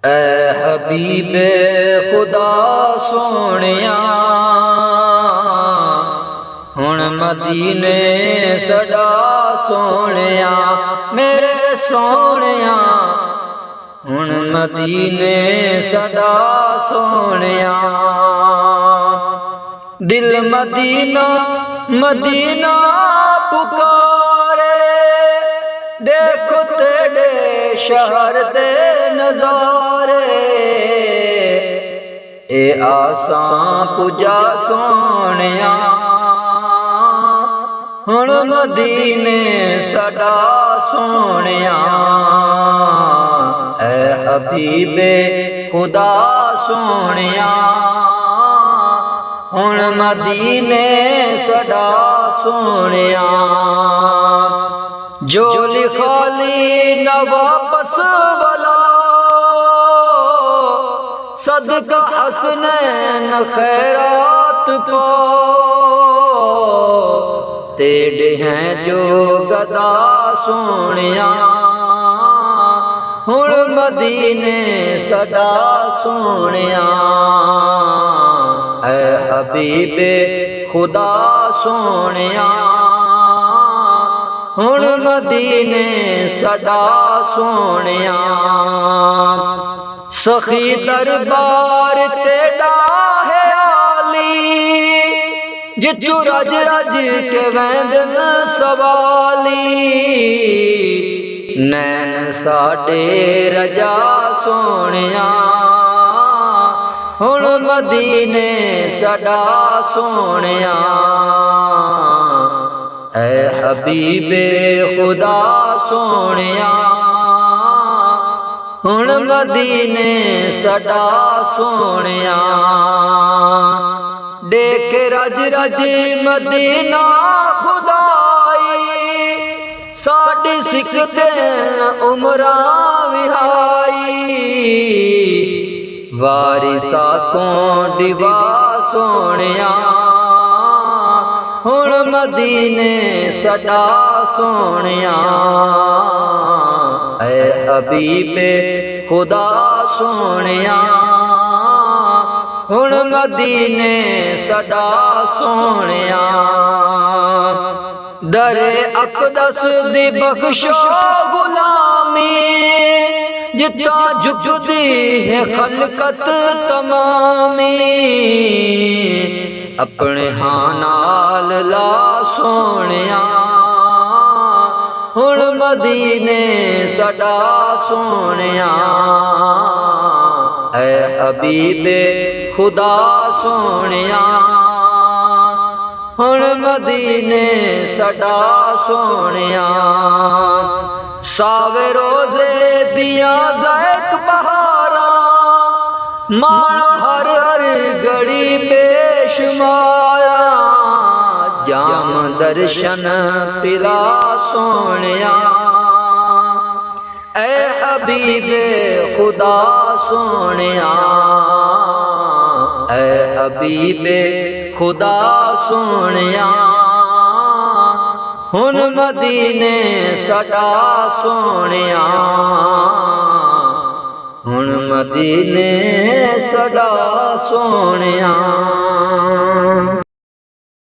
اے حبیب خدا سونیا ہن مدینے سڈا سونیا میرے سونیا ہن مدینے سڈا سونیا دل مدینہ مدینہ پکارے دیکھو تیرے شہر دے نظارے اے آساں پجا سونیا ہن مدینے سڈا سونیا اے حبیب خدا سونیا ہن مدینے سڈا سونیا جو لکھالی نہ واپس والا صدقہ حسنین خیرات پاؤ تیرے ہیں جو گدا سونیا ہن مدینے سڈا سونیا اے حبیب خدا سونیا ہن مدینے سڈا سونیا سخی دربار تیرا ہے عالی جتو رج رج کے ویندن سوالی نین ساڈے رجا سونیا ہن مدینے سڈا سونیا اے حبیب خدا سونیا ہن مدینے سڈا سونیا دیکھ رج رج مدینہ خدائی ساڈی سکھ دین عمراں وہائی وارثا تو ڈبا سونیا ہن مدینے سڈا سونیا اے حبیب خدا سونیا ہن مدینے سڈا سونیا در اقدس دی بخشو غلامی جتا جھکتی ہے خلقت تمامی اپنے ہاں نال لا سونیا ہن مدینے سڈا سونیا اے حبیب خدا سونیا ہن مدینے سڈا سونیا ساوے روزے دیا زیک بہاراں مانا ہر ہر گھڑی بے شمارا جام درشن پلا سونیا اے حبیب خدا سونیا اے حبیب خدا سونیا ہن مدینے سڈا سونیا ہن مدینے سڈا سونیا